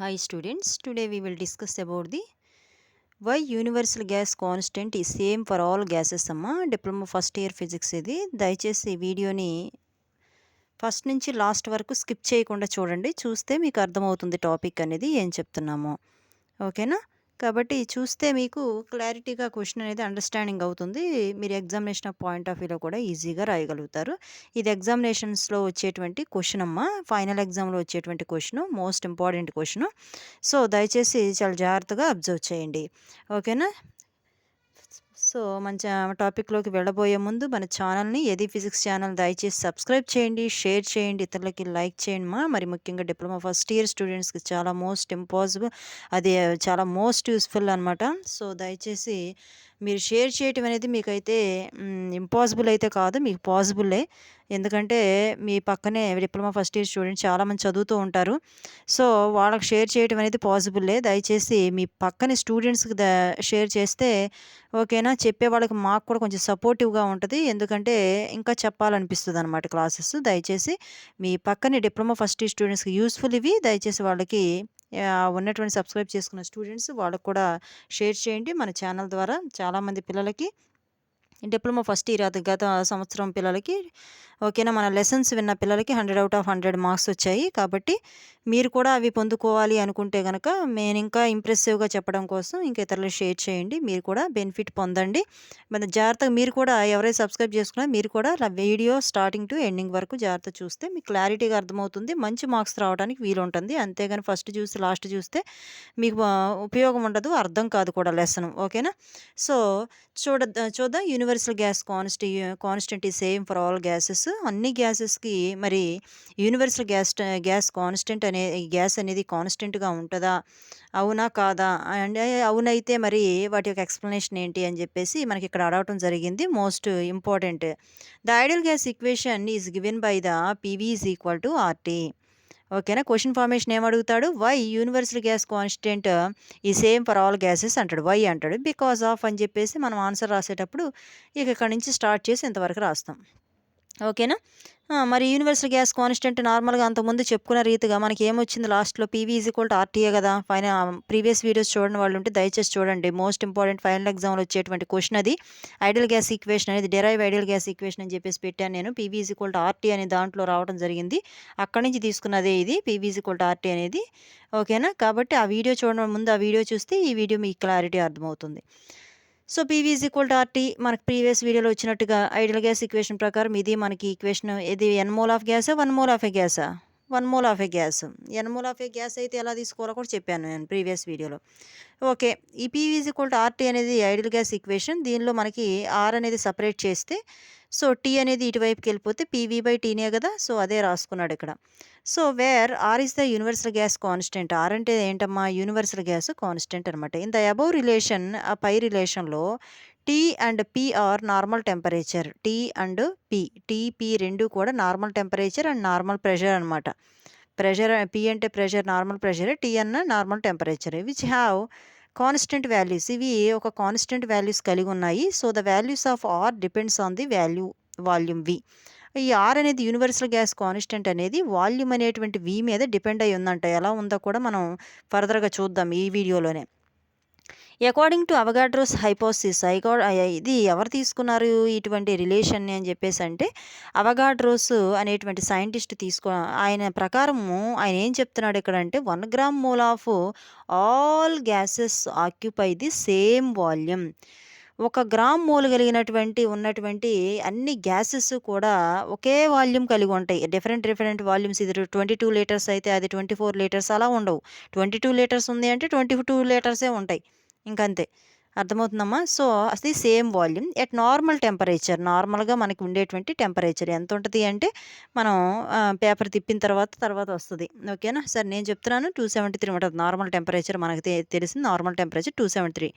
Hi students, today we will discuss about the why universal gas constant is same for all gases అమ్మా diploma first year physics ఇది. దయచేసి ఈ వీడియోని first నుంచి last వరకు skip చేయకుండా చూడండి. చూస్తే మీకు అర్థమవుతుంది టాపిక్ అనేది ఏం చెప్తున్నామో. ఓకేనా? కాబట్టి చూస్తే మీకు క్లారిటీగా క్వశ్చన్ అనేది అండర్స్టాండింగ్ అవుతుంది. మీరు ఎగ్జామినేషన్ పాయింట్ ఆఫ్ వ్యూలో కూడా ఈజీగా రాయగలుగుతారు. ఇది ఎగ్జామినేషన్స్లో వచ్చేటువంటి క్వశ్చన్ అమ్మా. ఫైనల్ ఎగ్జామ్లో వచ్చేటువంటి question, most important question. So దయచేసి చాలా జాగ్రత్తగా అబ్జర్వ్ చేయండి. ఓకేనా? సో మన టాపిక్లోకి వెళ్ళబోయే ముందు మన ఛానల్ని ఏది ఫిజిక్స్ ఛానల్ దయచేసి సబ్స్క్రైబ్ చేయండి, షేర్ చేయండి, ఇతరులకి లైక్ చేయండి మరి ముఖ్యంగా డిప్లొమా ఫస్ట్ ఇయర్ స్టూడెంట్స్కి చాలా చాలా మోస్ట్ యూస్ఫుల్ అనమాట. సో దయచేసి మీరు షేర్ చేయటం అనేది మీకైతే ఇంపాసిబుల్ అయితే కాదు, మీకు పాసిబుల్లే. ఎందుకంటే మీ పక్కనే డిప్లొమా ఫస్ట్ ఇయర్ స్టూడెంట్స్ చాలామంది చదువుతూ ఉంటారు. సో వాళ్ళకి షేర్ చేయటం అనేది పాసిబుల్లే. దయచేసి మీ పక్కన స్టూడెంట్స్కి షేర్ చేస్తే ఓకేనా, చెప్పే వాళ్ళకి మాకు కూడా కొంచెం సపోర్టివ్గా ఉంటుంది. ఎందుకంటే ఇంకా చెప్పాలనిపిస్తుంది అనమాట క్లాసెస్. దయచేసి మీ పక్కనే డిప్లొమా ఫస్ట్ ఇయర్ స్టూడెంట్స్కి యూస్ఫుల్ ఇవి. దయచేసి వాళ్ళకి ఉన్నటువంటి సబ్స్క్రైబ్ చేసుకున్న స్టూడెంట్స్ వాళ్ళకు కూడా షేర్ చేయండి. మన ఛానల్ ద్వారా చాలామంది పిల్లలకి డిప్లొమా ఫస్ట్ ఇయర్ అది గత సంవత్సరం పిల్లలకి ఓకేనా, మన లెసన్స్ విన్న పిల్లలకి 100 out of 100 మార్క్స్ వచ్చాయి. కాబట్టి మీరు కూడా అవి పొందుకోవాలి అనుకుంటే కనుక నేను ఇంకా ఇంప్రెసివ్గా చెప్పడం కోసం ఇంకా ఇతరులకు షేర్ చేయండి. మీరు కూడా బెనిఫిట్ పొందండి. మన జాగ్రత్తగా మీరు కూడా ఎవరైతే సబ్స్క్రైబ్ చేసుకున్నారో మీరు కూడా వీడియో స్టార్టింగ్ టు ఎండింగ్ వరకు జాగ్రత్త చూస్తే మీకు క్లారిటీగా అర్థమవుతుంది. మంచి మార్క్స్ రావడానికి వీలుంటుంది. అంతేగాని ఫస్ట్ చూసి లాస్ట్ చూస్తే మీకు ఉపయోగం ఉండదు, అర్థం కాదు కూడా లెసన్. ఓకేనా? సో చూద్దాం. యూనివర్సల్ గ్యాస్ కాన్స్టెంట్ ఈ సేమ్ ఫర్ ఆల్ గ్యాసెస్. అన్ని గ్యాసెస్కి మరి యూనివర్సల్ గ్యాస్ కాన్స్టెంట్ గ్యాస్ అనేది కాన్స్టెంట్గా ఉంటుందా, అవునా కాదా అంటే అవునైతే మరి వాటి యొక్క ఎక్స్ప్లెనేషన్ ఏంటి అని చెప్పేసి మనకి ఇక్కడ అడగటం జరిగింది. Most important, the ideal gas equation is given by the PV is equal to RT. ఓకేనా? క్వశ్చన్ ఫార్మేషన్ ఏమడుగుతాడు, వై యూనివర్సల్ గ్యాస్ కాన్స్టెంట్ ఈ సేమ్ ఫర్ ఆల్ గ్యాసెస్ అంటాడు. వై అంటాడు. బికాస్ ఆఫ్ అని చెప్పేసి మనం ఆన్సర్ రాసేటప్పుడు ఇక్కడ నుంచి స్టార్ట్ చేసి ఇంతవరకు రాస్తాం. ఓకేనా? మరి యూనివర్సల్ గ్యాస్ కాన్స్టెంట్ నార్మల్గా అంతకుముందు చెప్పుకున్న రీతిగా మనకి ఏమొచ్చింది లాస్ట్లో, PV is equal to RTA కదా. ప్రీవియస్ వీడియోస్ చూడని వాళ్ళు ఉంటే దయచేసి చూడండి. మోస్ట్ ఇంపార్టెంట్ ఫైనల్ ఎగ్జామ్లో వచ్చేటువంటి క్వశ్చన్ అది. ఐడియల్ గ్యాస్ ఈక్వేషన్ అనేది డెరైవ్ ఐడియల్ గ్యాస్ ఈక్వేషన్ అని చెప్పేసి పెట్టాను నేను. PV is equal to RT అనే దాంట్లో రావడం జరిగింది. అక్కడి నుంచి తీసుకున్నదే ఇది PV is equal to RT అనేది. ఓకేనా? కాబట్టి ఆ వీడియో చూడడం ముందు ఆ వీడియో చూస్తే ఈ వీడియో మీకు క్లారిటీ అర్థమవుతుంది. So PV is equal to RT మనకు ప్రీవియస్ వీడియోలో వచ్చినట్టుగా ఐడియల్ గ్యాస్ ఈక్వేషన్ ప్రకారం ఇది మనకి ఈక్వేషన్. ఇది ఎన్ మోల్ ఆఫ్ గ్యాసా, 1 మోల్ ఆఫ్ ఏ గ్యాసా? 1 mole of a gas. N mole of a gas అయితే ఎలా తీసుకోవాలో కూడా చెప్పాను నేను ప్రీవియస్ వీడియోలో. ఓకే, ఈ PV is equal to RT అనేది ఐడియల్ గ్యాస్ ఈక్వేషన్. దీనిలో మనకి ఆర్ అనేది సపరేట్ చేస్తే సో టీ అనేది ఇటువైపుకి వెళ్ళిపోతే పీవీ బై టీనే కదా. సో అదే రాసుకున్నాడు ఇక్కడ. So where R is the universal gas constant. R అంటే ఏంటమ్మా, యూనివర్సల్ గ్యాస్ కాన్స్టెంట్ అనమాట. ఇన్ ద అబౌవ్ రిలేషన్, ఆ పై రిలేషన్లో T and P are normal temperature. T and P, TP రెండు కూడా normal temperature and normal pressure అనమాట. Pressure P అంటే ప్రెషర్, నార్మల్ ప్రెషర్, టీ అన్న normal temperature, which have constant values. ఇవి ఒక కాన్స్టెంట్ వాల్యూస్ కలిగి ఉన్నాయి. So the values of R depends on the volume వి. ఈ ఆర్ అనేది యూనివర్సల్ గ్యాస్ కాన్స్టెంట్ అనేది వాల్యూమ్ అనేటువంటి వి మీద డిపెండ్ అయి ఉందంట. ఎలా ఉందో కూడా మనం ఫర్దర్గా చూద్దాం ఈ వీడియోలోనే. అకార్డింగ్ టు అవగాడ్రోస్ హైపోసిస్, ఇది ఎవరు తీసుకున్నారు ఇటువంటి రిలేషన్ని అని చెప్పేసి అంటే అవగాడ్రోస్ అనేటువంటి సైంటిస్ట్ ఆయన ప్రకారము ఆయన ఏం చెప్తున్నాడు ఇక్కడ అంటే 1 gram mole of all gases occupy the same volume. 1 gram mole ఉన్నటువంటి అన్ని గ్యాసెస్ కూడా ఒకే వాల్యూమ్ కలిగి ఉంటాయి. Different volumes. ఇది 22 లీటర్స్ అయితే అది 24 లీటర్స్ అలా ఉండవు. 22 లీటర్స్ ఉంది అంటే 22 లీటర్సే ఉంటాయి. ఇంకంతే. అర్థమవుతుందమ్మా? సో అది same volume at normal temperature. నార్మల్గా మనకి ఉండేటువంటి టెంపరేచర్ ఎంత ఉంటుంది అంటే మనం పేపర్ తిప్పిన తర్వాత వస్తుంది. ఓకేనా? సరే నేను చెప్తున్నాను. 273 ఉంటుంది నార్మల్ టెంపరేచర్. మనకు తెలిసింది నార్మల్ టెంపరేచర్ 273.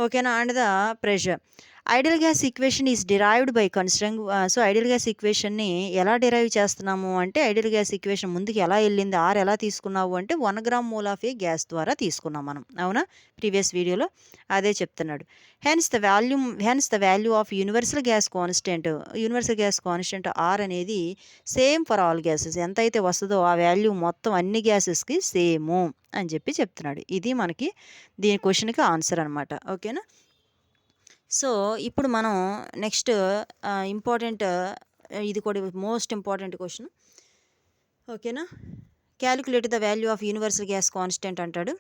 ఓకేనా? And the pressure ideal gas equation is derived by considering so ideal gas ఈక్వేషన్‌ని ఎలా డిరైవ్ చేస్తున్నాము అంటే, ఐడియల్ గ్యాస్ ఈక్వేషన్ ముందుకు ఎలా ఎళ్ళింది, ఆర్ ఎలా తీసుకున్నావు అంటే 1 gram mole of a gas ద్వారా తీసుకున్నాం మనం. అవునా? ప్రీవియస్ వీడియోలో అదే చెప్తున్నాడు. Hence the value of universal gas constant are అనేది సేమ్ ఫర్ ఆల్ గ్యాసెస్. ఎంతైతే వస్తదో ఆ వాల్యూ మొత్తం అన్ని గ్యాసెస్‌కి సేము అని చెప్తున్నాడు. ఇది మనకి దీని క్వెషన్‌కి ఆన్సర్ అనమాట. ఓకేనా? సో, ఇప్పుడు మనం నెక్స్ట్ ఇంపార్టెంట్ ఇది కూడా మోస్ట్ ఇంపార్టెంట్ క్వెషన్. ఓకేనా? Calculate the value of universal gas constant అంటాడు.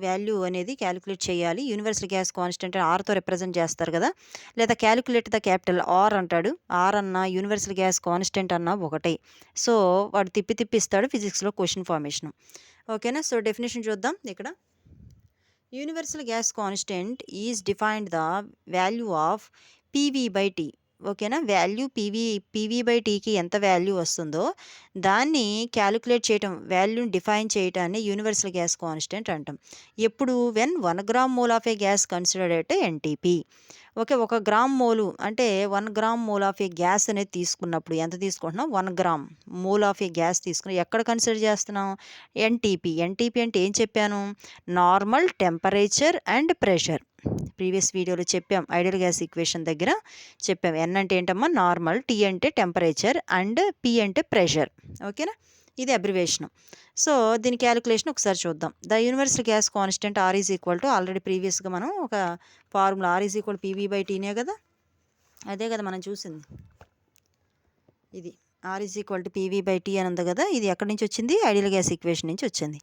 వాల్యూ అనేది క్యాలిక్యులేట్ చేయాలి. యూనివర్సల్ గ్యాస్ కాన్స్టెంట్ ఆర్‌తో రిప్రజెంట్ చేస్తారు కదా! లేదా క్యాలిక్యులేట్ ద క్యాపిటల్ ఆర్ అంటాడు. ఆర్ అన్నా, యూనివర్సల్ గ్యాస్ కాన్స్టెంట్ అన్నా ఒకటే. సో, వాడు తిప్పి ఇస్తాడు ఫిజిక్స్‌లో క్వెషన్ ఫార్మేషన్. ఓకేనా? సో, డెఫినిషన్ చూద్దాం ఇక్కడ. Universal gas constant is defined the value of PV T. ఓకేనా? వాల్యూ పీవీ/టీకి ఎంత వాల్యూ వస్తుందో దాన్ని క్యాలిక్యులేట్ చేయటం, వాల్యూని డిఫైన్ చేయటాన్ని యూనివర్సల్ గ్యాస్ కాన్స్టెంట్ అంటాం. ఎప్పుడు when 1 gram mole of a gas considered at NTP. Okay. 1 gram mole అంటే 1 gram mole of a gas అనేది తీసుకున్నప్పుడు ఎంత తీసుకుంటున్నాం? 1 gram mole of a gas తీసుకుని ఎక్కడ కన్సిడర్ చేస్తున్నాం? ఎన్టీపీ. ఎన్టీపీ అంటే ఏం చెప్పాను? Normal temperature and pressure. Previous వీడియోలో చెప్పాం. ఐడియల్ గ్యాస్ ఈక్వేషన్ దగ్గర చెప్పాం. ఎన్ అంటే ఏంటమ్మా? నార్మల్, టీ అంటే టెంపరేచర్ అండ్ పీ అంటే ప్రెషర్. ఓకేనా? ఇది అబ్రివేషన్. సో, దీని క్యాలిక్యులేషన్ ఒకసారి చూద్దాం. The universal gas constant are is equal to already ప్రీవియస్‌గా మనం ఒక ఫార్ములా ఆర్ ఈజ్ ఈక్వల్ పీవీ/టీనే కదా! అదే కదా మనం చూసింది. ఇది ఆర్ ఈజ్ ఈక్వల్ టు పీవీ/టీ అని ఉంది కదా! ఇది ఎక్కడి నుంచి వచ్చింది? ఐడియల్ గ్యాస్ ఈక్వేషన్ నుంచి వచ్చింది.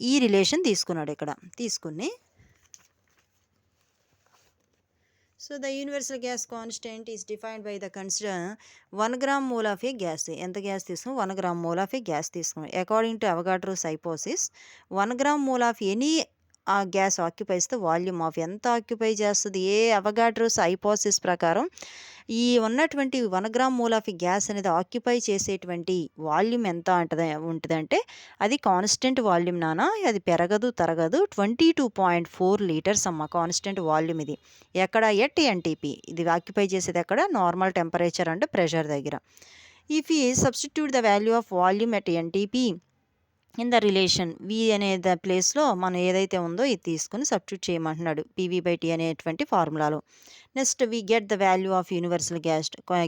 ఈ రిలేషన్ తీసుకున్నాడు ఇక్కడ. తీసుకుని so, the universal gas constant is defined by the consider 1 gram mole of a gas. ఎంత గ్యాస్ తీసుకున్నాం? 1 gram mole of a gas తీసుకున్నాం. According to Avogadro's hypothesis 1 gram mole of any gas occupies the volume of. ఎంత occupy చేస్తుంది? Avogadro's hypothesis ప్రకారం ఈ ఉన్నటువంటి 1 gram mole of gas అనేది occupy చేసేటువంటి వాల్యూమ్ ఎంత ఉంటదంటే అది కాన్స్టెంట్ వాల్యూమ్ నాన్న. అది పెరగదు, తరగదు. 22.4 లీటర్స్ అమ్మ కాన్స్టెంట్ వాల్యూమ్ ఇది. ఎక్కడ? At NTP. ఇది ఆక్యుపై చేసేది ఎక్కడ? నార్మల్ టెంపరేచర్ అండ్ ప్రెషర్ దగ్గర. If we substitute the value of volume at NTP in the relation V అనే ప్లేస్లో మనం ఏదైతే ఉందో ఇది తీసుకుని సబ్స్టిట్యూట్ చేయమంటున్నాడు పీవీ/టీ అనేటువంటి ఫార్ములాలో. Next we get the value of universal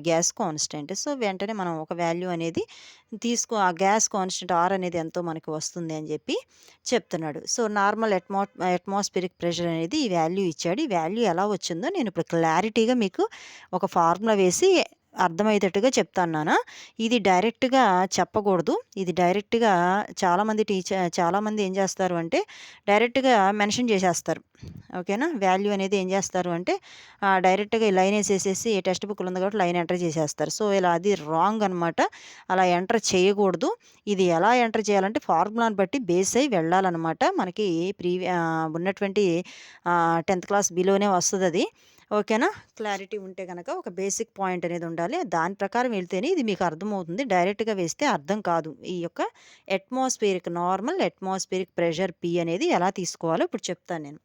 gas constant. So, వెంటనే మనం ఒక వాల్యూ అనేది ఆ గ్యాస్ కాన్స్టెంట్ ఆర్ అనేది ఎంతో మనకి వస్తుంది అని చెప్తున్నాడు. సో, నార్మల్ అట్మాస్ఫిరిక్ ప్రెషర్ అనేది ఈ వాల్యూ ఇచ్చాడు. ఈ వాల్యూ ఎలా వచ్చిందో నేను ఇప్పుడు క్లారిటీగా మీకు ఒక ఫార్ములా వేసి అర్థమయ్యేటట్టుగా చెప్తాను నాన్న. ఇది డైరెక్ట్‌గా చెప్పకూడదు. ఇది డైరెక్ట్‌గా చాలామంది ఏం చేస్తారు అంటే డైరెక్ట్‌గా మెన్షన్ చేసేస్తారు. ఓకేనా? వాల్యూ అనేది ఏం చేస్తారు అంటే డైరెక్ట్‌గా ఈ లైన్ ఏసేసేసి టెక్స్ట్ బుక్‌లో ఉంది కాబట్టి లైన్ ఎంటర్ చేసేస్తారు. సో, అది రాంగ్ అనమాట. అలా ఎంటర్ చేయకూడదు. ఇది ఎలా ఎంటర్ చేయాలంటే ఫార్ములాని బట్టి బేస్ అయ్యి వెళ్ళాలనమాట. మనకి ఉన్నటువంటి 10th క్లాస్ బిలోనే వస్తదది. ఓకేనా? క్లారిటీ ఉంటే గనక ఒక బేసిక్ పాయింట్ అనేది ఉండాలి. దాని ప్రకారం వెళ్తేనే ఇది మీకు అర్థమవుతుంది. డైరెక్ట్‌గా వేస్తే అర్థం కాదు. ఈ యొక్క నార్మల్ అట్మాస్ఫిరిక్ ప్రెషర్ పి అనేది ఎలా తీసుకోవాలో ఇప్పుడు చెప్తాను నేను.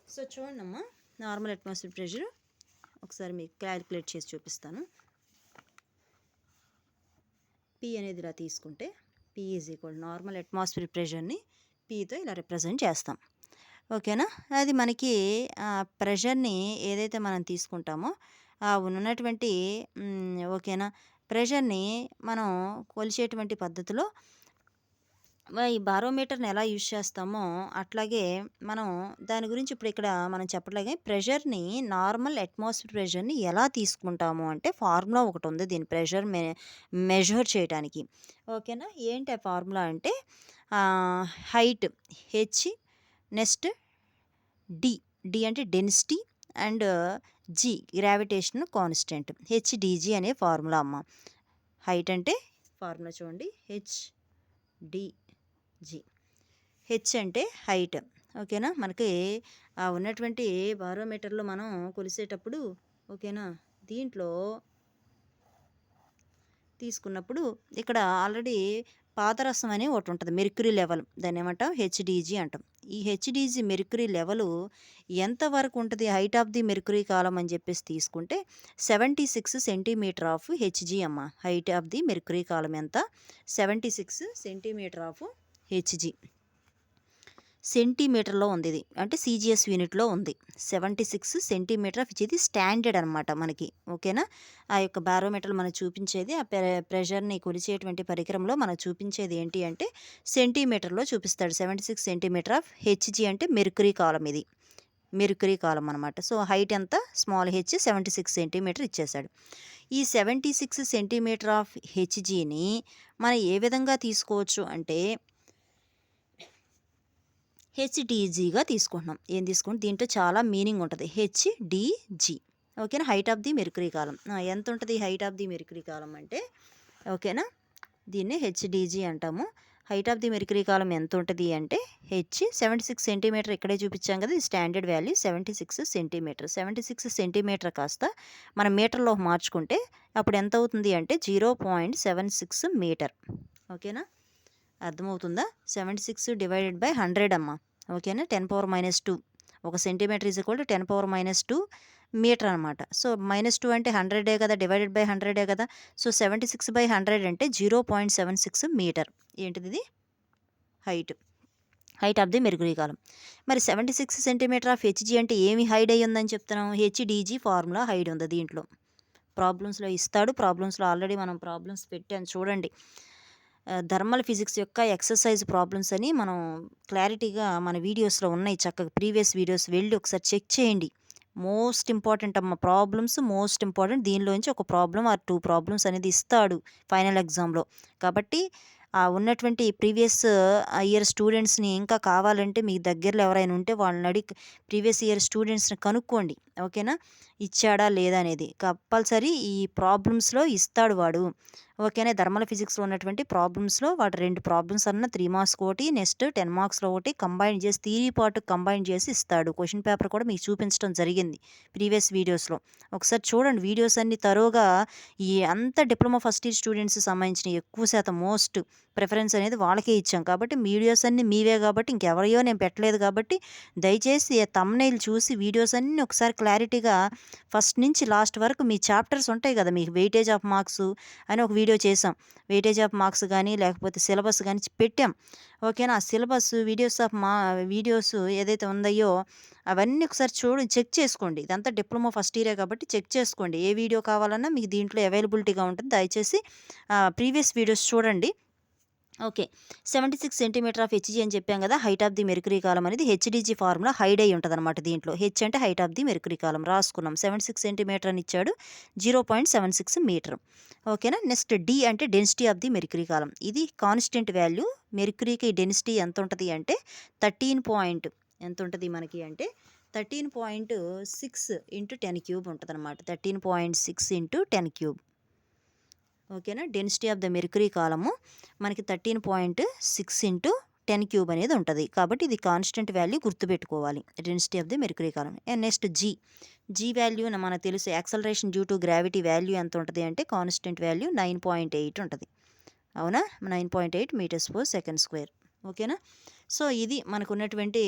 సో, చూడండమ్మా. నార్మల్ అట్మాస్ఫిరిక్ ప్రెషర్ ఒకసారి మీకు క్యాలిక్యులేట్ చేసి చూపిస్తాను. పి అనేది ఇలా తీసుకుంటే P is equal normal atmospheric ప్రెషర్‌ని పీతో ఇలా రిప్రజెంట్ చేస్తాం. ఓకేనా? అది మనకి ప్రెషర్‌ని ఏదైతే మనం తీసుకుంటామో ఉన్నటువంటి ఓకేనా? ప్రెషర్‌ని మనం కొలిచేటువంటి పద్ధతిలో ఈ బారోమీటర్‌ని ఎలా యూజ్ చేస్తామో అట్లాగే మనం దాని గురించి ఇప్పుడు ఇక్కడ మనం చెప్పట్లేదు గానీ ప్రెషర్‌ని నార్మల్ అట్మాస్ఫియర్ ప్రెషర్‌ని ఎలా తీసుకుంటాము అంటే ఫార్ములా ఒకటి ఉంది దీని ప్రెషర్ మెజర్ చేయడానికి. ఓకేనా? ఏంటి ఆ ఫార్ములా అంటే height H next D. D అంటే density and G gravitation constant. HDG అనే ఫార్ములా అమ్మ. హైట్ అంటే ఫార్ములా చూడండి హెచ్‌డిజి. హెచ్ అంటే హైట్. ఓకేనా? మనకి ఉన్నటువంటి బారోమీటర్‌లో మనం కొలిసేటప్పుడు ఓకేనా? దీంట్లో తీసుకున్నప్పుడు ఇక్కడ ఆల్రెడీ పాదరసం అని ఒకటి ఉంటుంది, మెర్క్యూరీ లెవెల్, దాన్ని ఏమంటాం హెచ్డీజీ అంటాం. ఈ హెచ్డీజీ మెర్క్యూరీ లెవెలు ఎంతవరకు ఉంటుంది హైట్ ఆఫ్ ది మెర్క్యూరీ కాలం అని చెప్పేసి తీసుకుంటే 76 సెంటీమీటర్ ఆఫ్ హెచ్జీ అమ్మ. హైట్ ఆఫ్ ది మెర్క్యూరీ కాలం ఎంత? 76 సెంటీమీటర్ ఆఫ్ హెచ్జీ. సెంటీమీటర్లో ఉంది ఇది, అంటే సీజీఎస్ యూనిట్లో ఉంది. 76 సెంటీమీటర్ ఆఫ్ ఇది స్టాండర్డ్ అనమాట మనకి. ఓకేనా? ఆ యొక్క బారోమీటర్ మనకు చూపించేది, ఆ ప్రెషర్ని కొలిచేటువంటి పరికరంలో మనకు చూపించేది ఏంటి అంటే సెంటీమీటర్లో చూపిస్తాడు. 76 సెంటీమీటర్ ఆఫ్ హెచ్జీ అంటే మెర్క్యూరీ కాలం, ఇది మెర్క్యూరీ కాలం అనమాట. సో హైట్ ఎంత? స్మాల్ హెచ్ 76 సెంటీమీటర్ ఇచ్చేశాడు. ఈ 76 సెంటీమీటర్ ఆఫ్ హెచ్జీని మనం ఏ విధంగా తీసుకోవచ్చు అంటే హెచ్డీజీగా తీసుకుంటున్నాం. ఏం తీసుకుంటాం? దీంట్లో చాలా మీనింగ్ ఉంటుంది. హెచ్డీజీ. ఓకేనా? హైట్ ఆఫ్ ది మెర్క్యూరీ కాలం ఎంత ఉంటుంది హైట్ ఆఫ్ ది మెర్క్యూరీ కాలం అంటే? ఓకేనా? దీన్ని హెచ్డీజీ అంటాము. హైట్ ఆఫ్ ది మెర్క్యూరీ కాలం ఎంత ఉంటుంది అంటే 76 సెంటీమీటర్ ఇక్కడే చూపించాం కదా, ఇది స్టాండర్డ్ వాల్యూ 76 సెంటీమీటర్. 76 సెంటీమీటర్ కాస్త మనం మీటర్లో మార్చుకుంటే అప్పుడు ఎంత అవుతుంది అంటే 0.76 మీటర్. ఓకేనా? అర్థమవుతుందా? 76 డివైడెడ్ బై 100 అమ్మ. ఓకేనా? 10⁻². 1 centimetre is equal to 10⁻² metre అనమాట. సో -2 అంటే 100 కదా, డివైడెడ్ బై 100 కదా. సో 76/100 అంటే 0.76 మీటర్. ఏంటిది? ఇది హైట్ ఆఫ్ ది మెర్క్యూరీ కాలం. మరి 76 సెంటీమీటర్ ఆఫ్ హెచ్జీ అంటే ఏమి హైడ్ అయ్యి ఉందని చెప్తున్నాం? హెచ్డీజీ ఫార్ములా హైడ్ ఉంది దీంట్లో. ప్రాబ్లమ్స్లో ఇస్తాడు. ప్రాబ్లమ్స్లో ఆల్రెడీ మనం ప్రాబ్లమ్స్ పెట్టాను చూడండి. థర్మల్ ఫిజిక్స్ యొక్క ఎక్సర్సైజ్ ప్రాబ్లమ్స్ అని మనం క్లారిటీగా మన వీడియోస్లో ఉన్నాయి. చక్కగా ప్రీవియస్ వీడియోస్ వెళ్ళి ఒకసారి చెక్ చేయండి. మోస్ట్ ఇంపార్టెంట్ అమ్మ, ప్రాబ్లమ్స్ మోస్ట్ ఇంపార్టెంట్. దీనిలోంచి ఒక ప్రాబ్లమ్ ఆర్ 2 ప్రాబ్లమ్స్ అనేది ఇస్తాడు ఫైనల్ ఎగ్జామ్లో. కాబట్టి ఉన్నటువంటి ప్రీవియస్ ఇయర్ స్టూడెంట్స్ని ఇంకా కావాలంటే మీ దగ్గరలో ఎవరైనా ఉంటే వాళ్ళని అడిగి ప్రీవియస్ ఇయర్ స్టూడెంట్స్ని కనుక్కోండి. ఓకేనా? ఇచ్చాడా లేదా అనేది కంపల్సరీ ఈ ప్రాబ్లమ్స్లో ఇస్తాడు వాడు. ఓకేనా? థర్మల్ ఫిజిక్స్లో ఉన్నటువంటి ప్రాబ్లమ్స్లో వాడు 2 ప్రాబ్లమ్స్ అన్న 3 మార్క్స్ ఒకటి, నెక్స్ట్ 10 మార్క్స్లో ఒకటి కంబైన్ చేసి థియరీ పార్ట్ కంబైన్ చేసి ఇస్తాడు. క్వశ్చన్ పేపర్ కూడా మీకు చూపించడం జరిగింది ప్రీవియస్ వీడియోస్లో. ఒకసారి చూడండి వీడియోస్ అన్ని తరోగా. ఈ అంత డిప్లొమా ఫస్ట్ ఇయర్ స్టూడెంట్స్కి సంబంధించిన ఎక్కువ శాతం మోస్ట్ ప్రిఫరెన్స్ అనేది వాళ్ళకే ఇచ్చాం. కాబట్టి వీడియోస్ అన్నీ మీవే కాబట్టి ఇంకెవరియో నేను పెట్టలేదు. కాబట్టి దయచేసి థంబ్నెయిల్ చూసి వీడియోస్ అన్నీ ఒకసారి క్లారిటీగా ఫస్ట్ నుంచి లాస్ట్ వరకు మీ చాప్టర్స్ ఉంటాయి కదా, మీకు వెయిటేజ్ ఆఫ్ మార్క్స్ అని ఒక వీడియో చేసాం. వెయిటేజ్ ఆఫ్ మార్క్స్ కానీ లేకపోతే సిలబస్ కానీ పెట్టాం. ఓకేనా? ఆ సిలబస్ వీడియోస్ ఏదైతే ఉందయో అవన్నీ ఒకసారి చెక్ చేసుకోండి. ఇదంతా డిప్లొమా ఫస్ట్ ఇయరే కాబట్టి చెక్ చేసుకోండి. ఏ వీడియో కావాలన్నా మీకు దీంట్లో అవైలబిలిటీగా ఉంటుంది. దయచేసి ప్రీవియస్ వీడియోస్ చూడండి. ఓకే. 76 సెంటీమీటర్ ఆఫ్ హెచ్జీ అని చెప్పాం కదా. హైట్ ఆఫ్ ది మెర్క్యూరీ కాలం అనేది హెచ్డీజీ ఫార్ములా హైడ్ అయి ఉంటుంది అనమాట. దీంట్లో హెచ్ అంటే హైట్ ఆఫ్ ది మెర్క్యూరీ కాలం రాసుకున్నాం. 76 సెంటీమీటర్ అని ఇచ్చాడు, 0.76 మీటర్. ఓకేనా? నెక్స్ట్ డి అంటే డెన్సిటీ ఆఫ్ ది మెర్క్యూరీ కాలం. ఇది కాన్స్టెంట్ వాల్యూ. మెర్క్యూరీకి డెన్సిటీ ఎంత ఉంటుంది అంటే 13 ఎంత ఉంటుంది మనకి అంటే 13.6 × 10³ ఉంటుంది అనమాట. 13.6 × 10³. ఓకేనా? డెన్సిటీ ఆఫ్ ద మెర్క్యూరీ కాలము మనకి 13.6 × 10³ అనేది ఉంటుంది. కాబట్టి ఇది కాన్స్టెంట్ వాల్యూ గుర్తుపెట్టుకోవాలి, density of the mercury column. Next G value మనకు తెలుసు. Acceleration due to gravity value ఎంత ఉంటుంది అంటే కాన్స్టెంట్ వాల్యూ 9.8 ఉంటుంది. అవునా? 9.8 m/s². ఓకేనా? సో ఇది మనకు ఉన్నటువంటి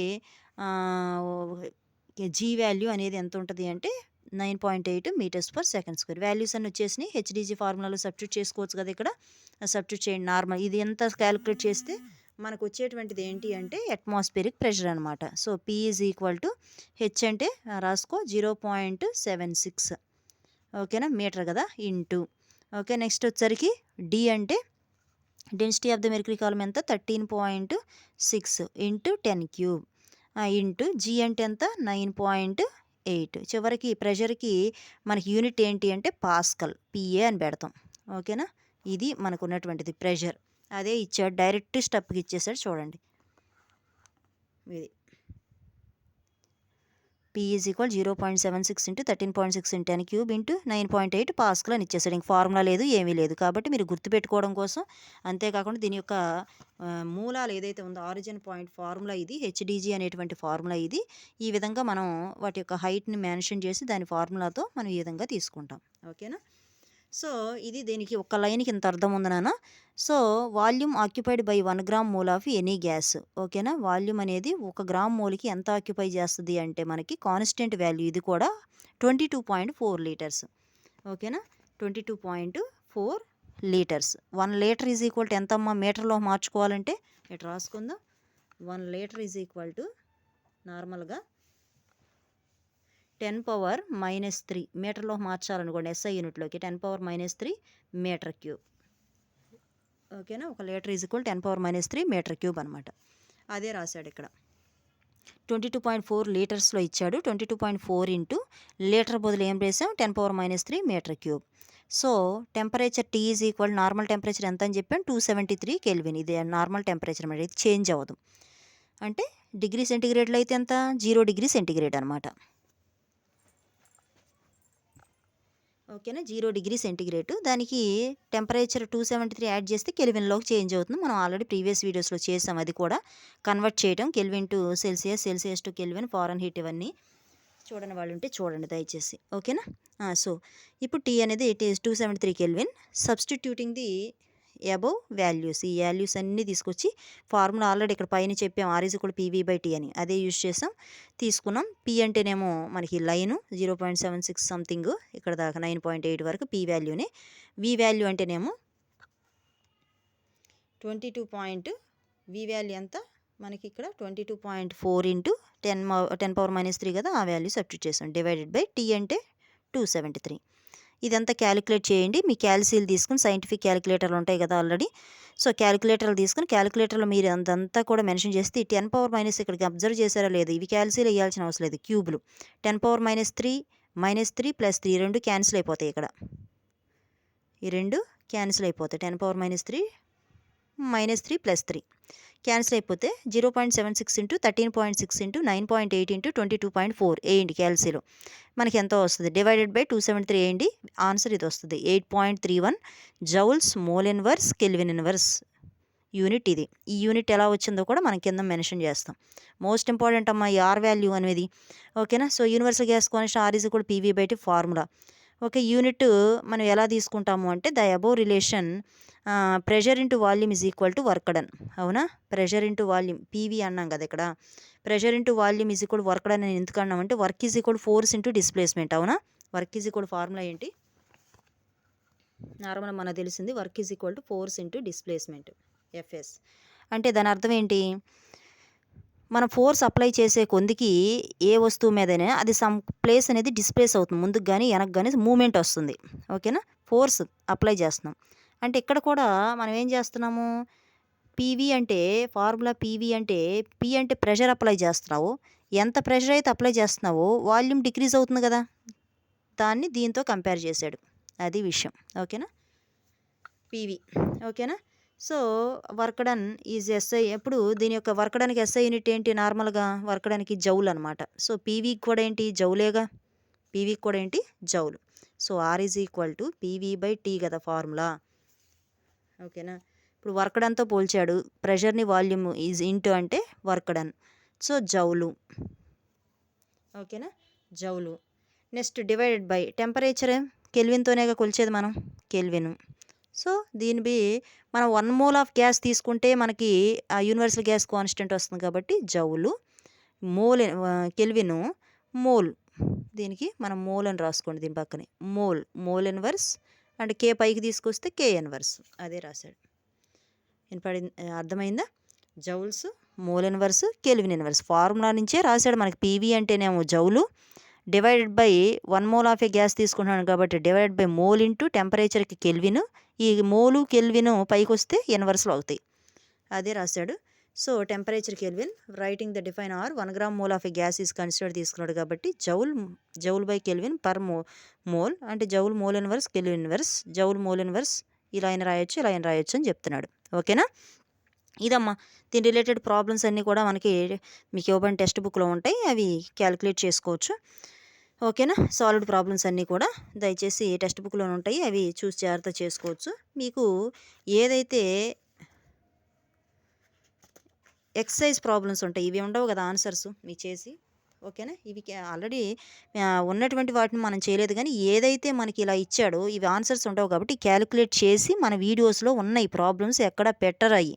జీ వాల్యూ అనేది ఎంత ఉంటుంది అంటే 9.8 m/s². వాల్యూస్ అన్ని వచ్చేసినాయి. హెచ్డీజీ ఫార్ములాలో సబ్స్టిట్యూట్ చేసుకోవచ్చు కదా. ఇక్కడ సబ్స్టిట్యూట్ చేయండి. నార్మల్ ఇది ఎంత క్యాలిక్యులేట్ చేస్తే మనకు వచ్చేటువంటిది ఏంటి అంటే అట్మాస్ఫియరిక్ ప్రెషర్ అనమాట. So P is equal to H అంటే రాసుకో 0.76. ఓకేనా? మీటర్ కదా, ఇంటూ. ఓకే. నెక్స్ట్ వచ్చరికి డి అంటే డెన్సిటీ ఆఫ్ ద మెర్క్యూరీ కాలం ఎంత? 13.6 × 10³ ఇంటూ జీ అంటే ఎంత? 9.8. చివరికి ప్రెషర్కి మనకి యూనిట్ ఏంటి అంటే పాస్కల్, పిఏ అని పెడతాం. ఓకేనా? ఇది మనకు ఉన్నటువంటిది ప్రెషర్. అదే ఇచ్చాడు, డైరెక్ట్ స్టెప్కి ఇచ్చేసాడు చూడండి. ఇది P is equal 0.76 × 13.6 × 10³ into 9.8 pascal అని ఇచ్చేసాడు. ఇంక ఫార్ములా లేదు, ఏమీ లేదు. కాబట్టి మీరు గుర్తుపెట్టుకోవడం కోసం, అంతేకాకుండా దీని యొక్క మూలాలు ఏదైతే ఉందో ఆరిజిన్ పాయింట్ ఫార్ములా ఇది, హెచ్డీజీ అనేటువంటి ఫార్ములా ఇది. ఈ విధంగా మనం వాటి యొక్క హైట్ని మెన్షన్ చేసి దాని ఫార్ములాతో మనం ఈ విధంగా తీసుకుంటాం. ఓకేనా? సో, ఇది దీనికి ఒక్క లైన్‌కి ఇంత అర్థం ఉంది నాన్న. So, volume occupied by 1 gram mole of any gas. ఓకేనా? వాల్యూమ్ అనేది 1 గ్రామ్ మోల్‌కి ఎంత ఆక్యుపై చేస్తది అంటే మనకి కాన్స్టెంట్ వాల్యూ ఇది కూడా 22.4 లీటర్స్. ఓకేనా? 22.4 litres. 1 litre is equal to ఎంతమ్మా మీటర్‌లో మార్చుకోవాలంటే ఇటు రాసుకుందాం. 1 లీటర్ ఈజ్ ఈక్వల్ టు నార్మల్‌గా 10⁻³ మీటర్‌లో మార్చాలనుకోండి ఎస్ఐ యూనిట్‌లోకి 10⁻³ మీటర్ క్యూబ్. ఓకేనా? 1 litre is equal 10⁻³ metre cube అనమాట. అదే రాశాడు ఇక్కడ. 22.4 లీటర్స్‌లో ఇచ్చాడు. 22.4 ఇంటూ లీటర్ బదులు ఏం వేసాం 10⁻³ metre cube. So, temperature T is equal normal temperature ఎంత అని చెప్పాను 273 కెల్విన్. ఇది నార్మల్ టెంపరేచర్ అనమాట. ఇది చేంజ్ అవ్వదు. అంటే డిగ్రీ సెంటిగ్రేడ్‌లో అయితే ఎంత 0 డిగ్రీ సెంటిగ్రేడ్ అనమాట. ఓకేనా? 0 డిగ్రీ సెంటిగ్రేడ్. దానికి టెంపరేచర్ 273 యాడ్ చేస్తే కెల్విన్‌లోకి చేంజ్ అవుతుంది. మనం ఆల్రెడీ ప్రీవియస్ వీడియోస్‌లో చేసాం అది కూడా. కన్వర్ట్ చేయడం kelvin to Celsius, Celsius to kelvin, Fahrenheit ఇవన్నీ చూడని వాళ్ళు ఉంటే చూడండి దయచేసి. ఓకేనా? సో, ఇప్పుడు T అనేది it is 273 kelvin. Substituting the above values. ఈ వాల్యూస్ అన్నీ తీసుకొచ్చి ఫార్ములా ఆల్రెడీ ఇక్కడ పైన చెప్పాం R ఈజ్ ఈక్వల్ PV/T అని. అదే యూజ్ చేసాం. తీసుకున్నాం. P అంటేనేమో మనకి లైను 0.76 సంథింగ్ ఇక్కడ దాకా 9.8 వరకు P వాల్యూనే. V వాల్యూ అంటేనేమో 22. V వాల్యూ ఎంత మనకి ఇక్కడ 22.4 ఇంటూ 10⁻³ కదా ఆ వాల్యూ సబ్స్టిట్యూట్ చేసాం. డివైడెడ్ బై T అంటే 273. ఇదంతా క్యాలిక్యులేట్ చేయండి. మీ క్యాల్సీలు తీసుకుని సైంటిఫిక్ క్యాలిక్యులేటర్లు ఉంటాయి కదా ఆల్రెడీ. సో, క్యాలిక్యులేటర్లు తీసుకుని క్యాలిక్యులేటర్లో మీరు అదంతా కూడా మెన్షన్ చేస్తే 10⁻- ఇక్కడికి అబ్జర్వ్ చేశారా లేదు ఇవి క్యాల్సీలు వేయాల్సిన అవసరం లేదు. క్యూబులు 10⁻³ -3 + 3 రెండు క్యాన్సిల్ అయిపోతాయి ఇక్కడ. ఈ రెండు క్యాన్సిల్ అయిపోతాయి. 10⁻³ -3 + 3 క్యాన్సిల్ అయిపోతే 0.76 ఇంటూ 13.6 ఇంటూ 9.8 ఇంటూ 22.4 వేయండి క్యాల్సీలో. మనకి ఎంతో వస్తుంది డివైడెడ్ బై 273 వేయండి. ఆన్సర్ ఇది వస్తుంది 8.31 joules mole inverse kelvin inverse unit ఇది. ఈ యూనిట్ ఎలా వచ్చిందో కూడా మనం కింద మెన్షన్ చేస్తాం. మోస్ట్ ఇంపార్టెంట్ అమ్మా ఈ R వాల్యూ అనేది. ఓకేనా? So, universal gas constant R is equal PV/T formula. Okay, unit మనం ఎలా తీసుకుంటాము అంటే the above relation pressure into volume is equal to work done. అవునా? ప్రెషర్ ఇంటూ వాల్యూమ్ PV అన్నాం కదా ఇక్కడ. Pressure into volume is equal work done అని ఎందుకు అన్నామంటే work is equal force into displacement. అవునా? వర్క్ ఈజ్ ఈక్వల్ ఫార్ములా ఏంటి normal మనకు తెలిసింది work is equal to force into displacement FS. అంటే దాని అర్థం ఏంటి మనం ఫోర్స్ అప్లై చేసే కొందికి ఏ వస్తువు మీదైనా అది సమ్ ప్లేస్ అనేది డిస్ప్లేస్ అవుతుంది. ముందుకు కానీ వెనక్కి కానీ మూమెంట్ వస్తుంది. ఓకేనా? ఫోర్స్ అప్లై చేస్తున్నాం. అంటే ఇక్కడ కూడా మనం ఏం చేస్తున్నాము PV అంటే ఫార్ములా PV అంటే P అంటే ప్రెషర్ అప్లై చేస్తున్నావు. ఎంత ప్రెషర్ అయితే అప్లై చేస్తున్నావో వాల్యూమ్ డిక్రీజ్ అవుతుంది కదా. దాన్ని దీంతో కంపేర్ చేశాడు. అది విషయం. ఓకేనా? PV. ఓకేనా? So, work done is SI. ఎప్పుడు దీని యొక్క వర్క్ డన్‌కి SI యూనిట్ ఏంటి నార్మల్‌గా వర్క్ డన్‌కి జౌల్ అనమాట. సో, PVకి కూడా ఏంటి జౌలేగా. PVకి కూడా ఏంటి joule. So, R is equal to PV/T కదా ఫార్ములా. ఓకేనా? ఇప్పుడు వర్క్ డన్‌తో పోల్చాడు. ప్రెషర్‌ని వాల్యూమ్ ఈజ్ ఇంటూ అంటే వర్క్ డన్. So, joule. ఓకేనా? Joule. Next divided by temperature కెల్విన్‌తోనేగా కొలిచేది మనం కెల్విన్. సో, దీనివి మనం 1 మోల్ ఆఫ్ గ్యాస్ తీసుకుంటే మనకి యూనివర్సల్ గ్యాస్ కాన్స్టెంట్ వస్తుంది కాబట్టి జౌలు మోల్ కెల్విను మోల్. దీనికి మనం మోల్ అని రాసుకోండి దీని పక్కనే. మోల్ ఇన్వర్స్ అండ్ K పైకి తీసుకొస్తే K ఇన్వర్స్. అదే రాశాడు. అర్థమైందా? Joules mole inverse kelvin inverse formula నుంచే రాశాడు మనకి. PV అంటేనేమో joule divided by 1 mole of a gas తీసుకుంటున్నాను కాబట్టి డివైడెడ్ బై మోల్ ఇంటూ టెంపరేచర్కి కెల్విన్. ఈ మోలు కెల్విన్ పైకి వస్తే ఇన్వర్స్లో అవుతాయి. అదే రాశాడు. So, temperature kelvin writing the define R 1 gram mole of a gas is considered తీసుకున్నాడు కాబట్టి joule by kelvin per mole అంటే joule mole inverse kelvin inverse joule mole inverse ఇలా అయినా రాయొచ్చు ఇలా అయినా రాయొచ్చు అని చెప్తున్నాడు. ఓకేనా? ఇదమ్మా దీని రిలేటెడ్ ప్రాబ్లమ్స్ అన్నీ కూడా మనకి మీకు ఇవ్వబడిన టెక్స్ట్ బుక్లో ఉంటాయి. అవి క్యాలిక్యులేట్ చేసుకోవచ్చు. ఓకేనా? సాల్వ్డ్ ప్రాబ్లమ్స్ అన్నీ కూడా దయచేసి టెక్స్ట్ బుక్లో ఉంటాయి. అవి చూసి జాగ్రత్త చేసుకోవచ్చు. మీకు ఏదైతే ఎక్సర్సైజ్ ప్రాబ్లమ్స్ ఉంటాయి ఇవి ఉండవు కదా ఆన్సర్స్ మీకు చేసి ఓకేనా? ఇవి ఆల్రెడీ ఉన్నటువంటి వాటిని మనం చేయలేదు గానీ, ఏదైతే మనకి ఇలా ఇచ్చాడో ఇవి ఆన్సర్స్ ఉండవు కాబట్టి క్యాలిక్యులేట్ చేసి మన వీడియోస్‌లో ఉన్నాయి ప్రాబ్లమ్స్ ఎక్కడ పెట్టరయి.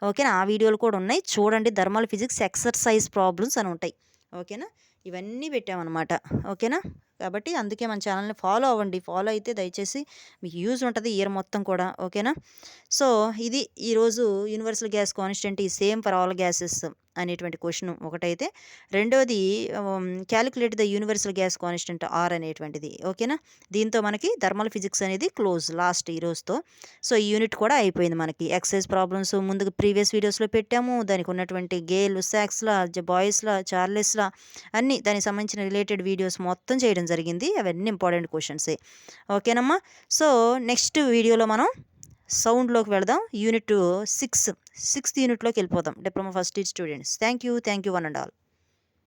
ఓకేనా? ఆ వీడియోలు కూడా ఉన్నాయి. చూడండి థర్మల్ ఫిజిక్స్ ఎక్సర్‌సైజ్ ప్రాబ్లమ్స్ అని ఉంటాయి. ఓకేనా? ఇవన్నీ పెట్టామనమాట. ఓకేనా? కాబట్టి అందుకే మన ఛానల్‌ని ఫాలో అవ్వండి. ఫాలో అయితే దయచేసి మీకు యూజ్ ఉంటది ఇయర్ మొత్తం కూడా. ఓకేనా? సో, ఇది ఈరోజు universal gas constant is same for all gases అనేటువంటి క్వెషన్ ఒకటైతే, రెండోది calculate the universal gas constant are అనేటువంటిది. ఓకేనా? దీంతో మనకి థర్మల్ ఫిజిక్స్ అనేది క్లోజ్ లాస్ట్ ఈ రోజుతో. సో, ఈ యూనిట్ కూడా అయిపోయింది మనకి. ఎక్సర్సైజ్ ప్రాబ్లమ్స్ ముందుగా ప్రీవియస్ వీడియోస్‌లో పెట్టాము. దానికి ఉన్నటువంటి గేల్, సాక్స్‌లా, బాయ్స్‌లా, చార్లెస్‌లా అన్నీ దానికి సంబంధించిన రిలేటెడ్ వీడియోస్ మొత్తం చేయడం జరిగింది. అవన్నీ ఇంపార్టెంట్ క్వెషన్సే. ఓకేనమ్మా? సో, నెక్స్ట్ వీడియోలో మనం సౌండ్‌లోకి వెళదాం. యూనిట్ 6 సిక్స్త్ యూనిట్‌లోకి వెళ్ళిపోదాం. Diploma first year students. Thank you one and all.